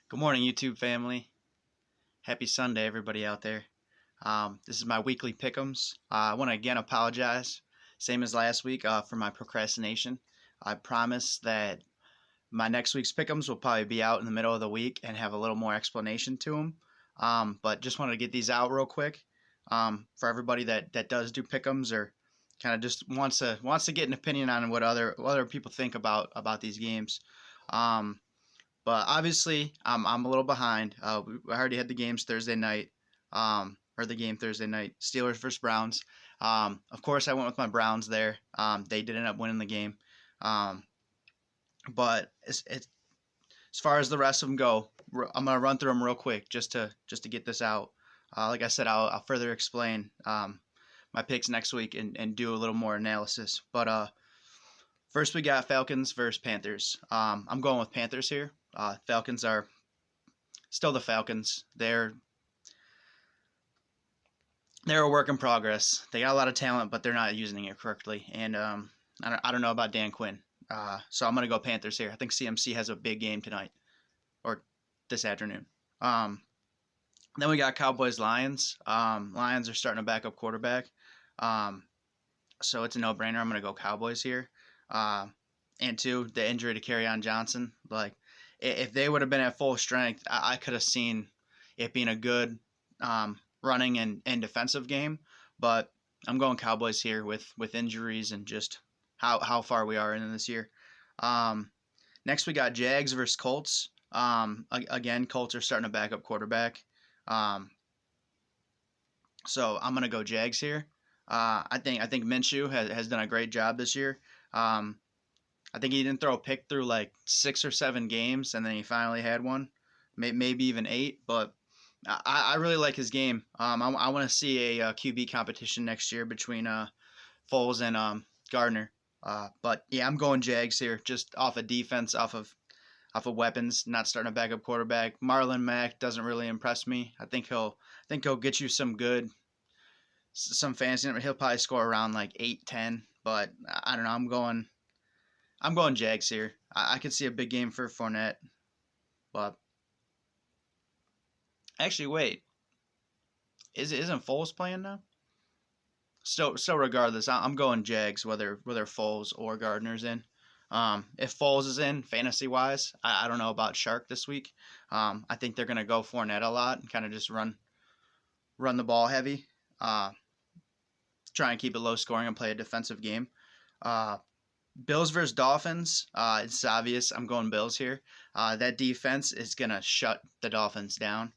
Good morning, YouTube family. Happy Sunday, everybody out there. This is my weekly pick'ems. I want to again apologize, same as last week, for my procrastination. I promise that my next week's pick'ems will probably be out in the middle of the week and have a little more explanation to them. But just wanted to get these out real quick for everybody that does do pick'ems or kind of just wants to get an opinion on what other people think about these games. Um, but obviously, I'm a little behind. We already had the games Thursday night, or the game Thursday night, Steelers versus Browns. Of course, I went with my Browns there. They did end up winning the game. Um, but as far as the rest of them go, I'm gonna run through them real quick just to get this out. Like I said, I'll further explain my picks next week and do a little more analysis. But first, we got Falcons versus Panthers. I'm going with Panthers here. Falcons are still the Falcons. They're a work in progress. They got a lot of talent, but they're not using it correctly. And I don't know about Dan Quinn. So I'm gonna go Panthers here. I think CMC has a big game tonight or this afternoon. Um, then we got Cowboys Lions. Lions are starting a backup quarterback. Um, so it's a no-brainer. I'm gonna go Cowboys here. Uh, and two, the injury to Kerryon Johnson. Like, if they would have been at full strength, I could have seen it being a good running and defensive game. But I'm going Cowboys here with injuries and just how far we are in this year. Um, Next, we got Jags versus Colts. Again, Colts are starting a backup quarterback. Um, so I'm gonna go Jags here. I think Minshew has done a great job this year. Um, I think he didn't throw a pick through like 6 or 7 games, and then he finally had one, maybe even 8. But I really like his game. I want to see a QB competition next year between Foles and Gardner. But yeah, I'm going Jags here, just off of defense, off of weapons, not starting a backup quarterback. Marlon Mack doesn't really impress me. I think he'll get you some fantasy. He'll probably score around like 8-10, but I don't know. I'm going Jags here. I could see a big game for Fournette, but actually, wait, isn't Foles playing now? So regardless, I'm going Jags whether Foles or Gardner's in. If Foles is in, fantasy wise, I don't know about Shark this week. I think they're gonna go Fournette a lot and kind of just run the ball heavy. Uh, Try and keep it low scoring and play a defensive game. Uh, Bills versus Dolphins. It's obvious. I'm going Bills here. That defense is gonna shut the Dolphins down.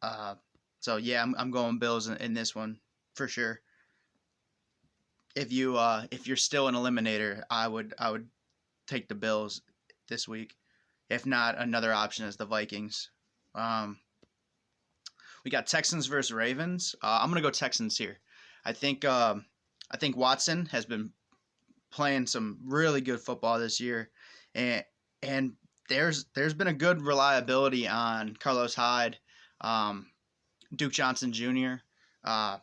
Uh, so yeah, I'm going Bills in this one for sure. If you're still an eliminator, I would take the Bills this week. If not, another option is the Vikings. Um, we got Texans versus Ravens. I'm gonna go Texans here. I think I think Watson has been playing some really good football this year, and and there's been a good reliability on Carlos Hyde, um, Duke Johnson Jr. Uh,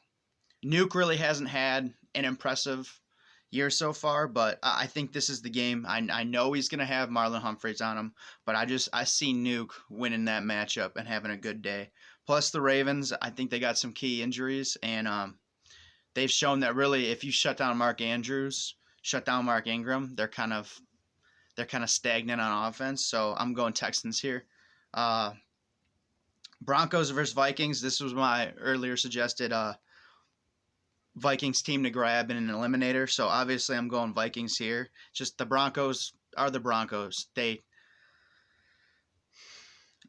Nuke really hasn't had an impressive year so far, but I think this is the game. I know he's gonna have Marlon Humphreys on him, but I see Nuke winning that matchup and having a good day. Plus the Ravens, I think they got some key injuries, and they've shown that really if you shut down Mark Andrews, shut down Mark Ingram, they're kind of stagnant on offense. So I'm going Texans here. Uh, Broncos versus Vikings. This was my earlier suggested Vikings team to grab in an eliminator. So obviously I'm going Vikings here. Just the Broncos are the Broncos.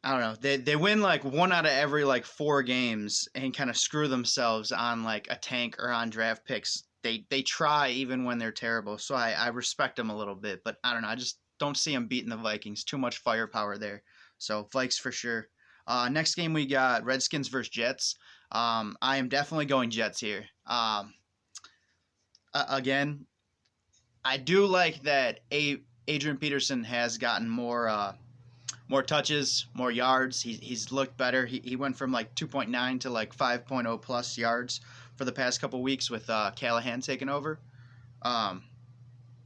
I don't know. They win like one out of every like 4 games and kind of screw themselves on like a tank or on draft picks. They try even when they're terrible. So I respect them a little bit, but I don't know. I just don't see them beating the Vikings. Too much firepower there. So Vikes for sure. Next game we got Redskins versus Jets. I am definitely going Jets here. Again, I do like that Adrian Peterson has gotten more touches, more yards. He's looked better. He went from like 2.9 to like 5.0 plus yards for the past couple weeks with Callahan taking over. Um,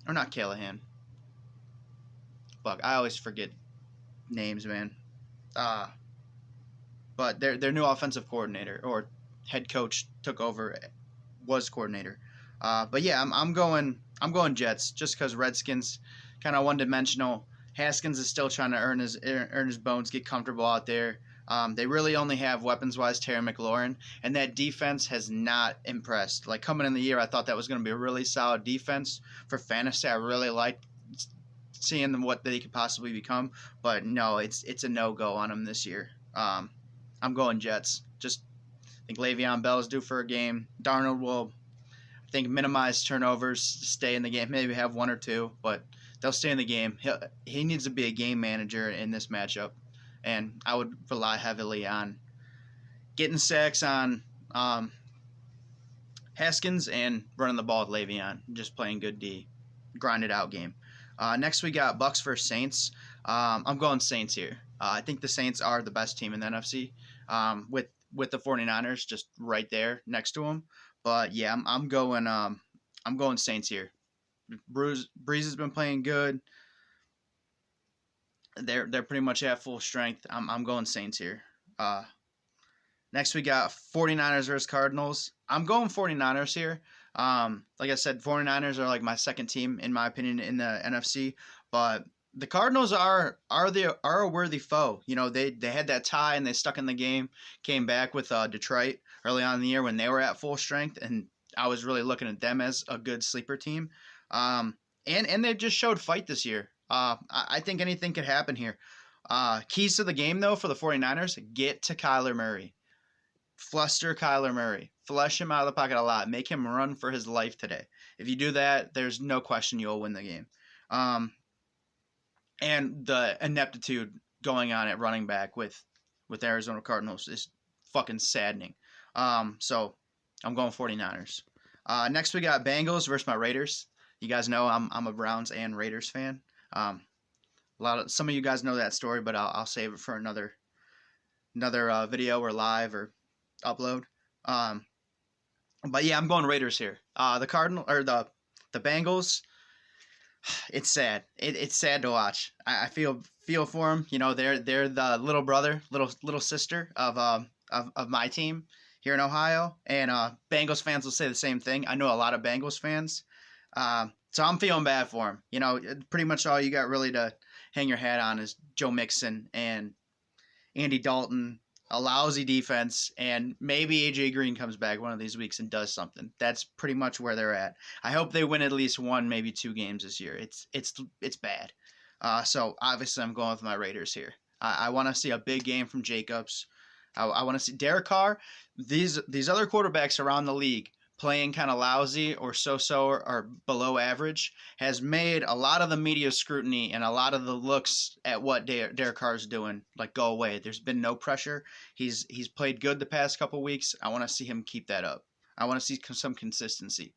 or not Callahan. Fuck, I always forget names, man. Uh, but their new offensive coordinator or head coach took over, was coordinator. But yeah, I'm going Jets just because Redskins kind of one dimensional. Haskins is still trying to earn his bones, get comfortable out there. They really only have weapons wise Terry McLaurin, and that defense has not impressed. Like coming in the year, I thought that was going to be a really solid defense for fantasy. I really liked seeing them what they could possibly become, but no, it's a no go on them this year. I'm going Jets. Just think Le'Veon Bell is due for a game. Darnold will, I think, minimize turnovers, stay in the game, maybe have one or two, but they'll stay in the game. He needs to be a game manager in this matchup, and I would rely heavily on getting sacks on Haskins and running the ball with Le'Veon, just playing good D, grinded out game. Next we got Bucks versus Saints. I'm going Saints here. I think the Saints are the best team in the NFC, with the 49ers just right there next to them. But yeah, I'm going Saints here. Breeze has been playing good. They're pretty much at full strength. I'm going Saints here. Uh, Next, we got 49ers versus Cardinals. I'm going 49ers here. Like I said, 49ers are like my second team, in my opinion, in the NFC. But the Cardinals are a worthy foe. You know, they had that tie and they stuck in the game, came back with Detroit early on in the year when they were at full strength. And I was really looking at them as a good sleeper team. And they just showed fight this year. I think anything could happen here. Keys to the game, though, for the 49ers, get to Kyler Murray. Fluster Kyler Murray. Flush him out of the pocket a lot. Make him run for his life today. If you do that, there's no question you'll win the game. And the ineptitude going on at running back with Arizona Cardinals is fucking saddening. So I'm going 49ers. Next we got Bengals versus my Raiders. You guys know I'm a Browns and Raiders fan. Some of you guys know that story, but I'll save it for another video or live or upload. But yeah, I'm going Raiders here. The Bengals. It's sad. It's sad to watch. I feel for them. You know, they're the little brother, little sister of my team here in Ohio, and Bengals fans will say the same thing. I know a lot of Bengals fans, so I'm feeling bad for them. You know, pretty much all you got really to hang your hat on is Joe Mixon and Andy Dalton, a lousy defense, and maybe AJ Green comes back one of these weeks and does something. That's pretty much where they're at. I hope they win at least one, maybe two games this year. It's bad. So obviously I'm going with my Raiders here. I want to see a big game from Jacobs. I want to see Derek Carr. These other quarterbacks around the league playing kind of lousy or so or below average has made a lot of the media scrutiny and a lot of the looks at what Derek Carr is doing like go away. There's been no pressure. He's played good the past couple weeks. I want to see him keep that up. I want to see some consistency.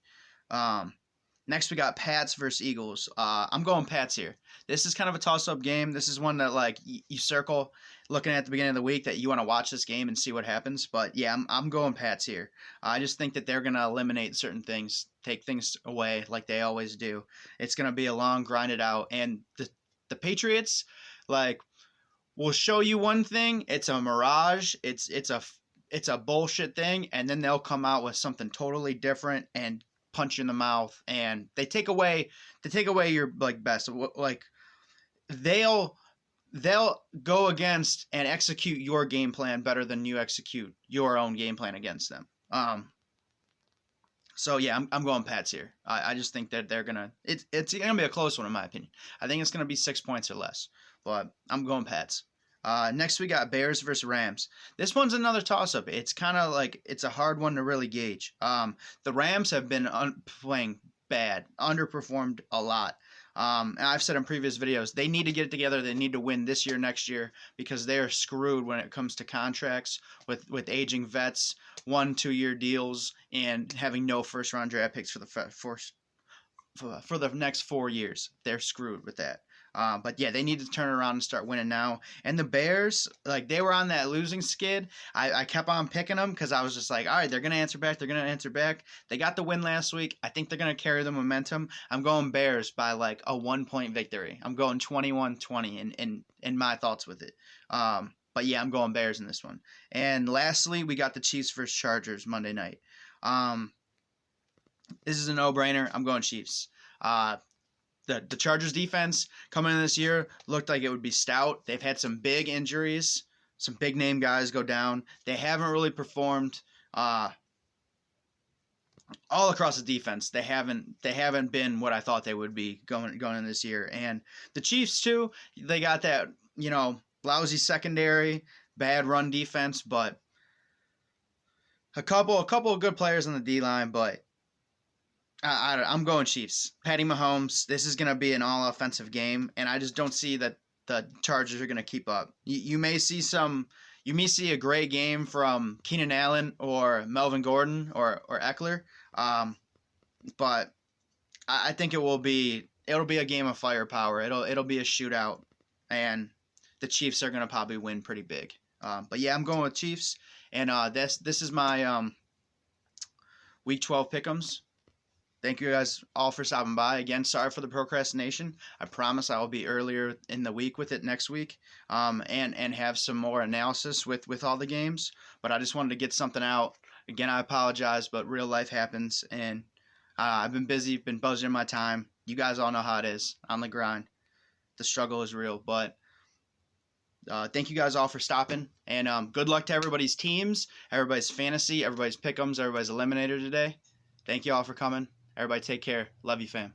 Next we got Pats versus Eagles. I'm going Pats here. This is kind of a toss-up game. This is one that like you circle looking at the beginning of the week that you want to watch this game and see what happens. But yeah, I'm going Pats here. I just think that they're going to eliminate certain things, take things away like they always do. It's going to be a long, grinded out. And the Patriots, like, will show you one thing. It's a mirage. It's a bullshit thing. And then they'll come out with something totally different and punch you in the mouth. And they take away your like best. Like they'll go against and execute your game plan better than you execute your own game plan against them. So yeah, I'm going Pats here. I just think that it's gonna be a close one in my opinion. I think it's gonna be 6 points or less, but I'm going Pats. Next we got Bears versus Rams. This one's another toss-up. It's kind of like it's a hard one to really gauge. The Rams have been playing bad, underperformed a lot. And I've said in previous videos, they need to get it together. They need to win this year, next year, because they are screwed when it comes to contracts with aging vets, 1-2 year deals, and having no first round draft picks for the next 4 years. They're screwed with that. But yeah, they need to turn around and start winning now. And the Bears, like they were on that losing skid. I kept on picking them because I was just like, all right, they're going to answer back. They're going to answer back. They got the win last week. I think they're going to carry the momentum. I'm going Bears by like a 1 point victory. I'm going 21-20 in my thoughts with it. But yeah, I'm going Bears in this one. And lastly, we got the Chiefs versus Chargers Monday night. This is a no-brainer. I'm going Chiefs. The Chargers defense coming in this year looked like it would be stout. They've had some big injuries, some big name guys go down. They haven't really performed all across the defense. They haven't been what I thought they would be going in this year. And the Chiefs too, they got that, lousy secondary, bad run defense, but a couple of good players on the D line, but I'm going Chiefs. Patty Mahomes, this is going to be an all offensive game, and I just don't see that the Chargers are going to keep up. You may see a great game from Keenan Allen or Melvin Gordon or Eckler, but I think it'll be a game of firepower. It'll be a shootout, and the Chiefs are going to probably win pretty big. But yeah, I'm going with Chiefs, and this is my Week 12 pick'ems. Thank you guys all for stopping by. Again, sorry for the procrastination. I promise I will be earlier in the week with it next week, and have some more analysis with all the games. But I just wanted to get something out. Again, I apologize, but real life happens, and I've been busy, been budgeting my time. You guys all know how it is on the grind. The struggle is real, but thank you guys all for stopping, and good luck to everybody's teams, everybody's fantasy, everybody's pick'ems, everybody's eliminator today. Thank you all for coming. Everybody take care. Love you, fam.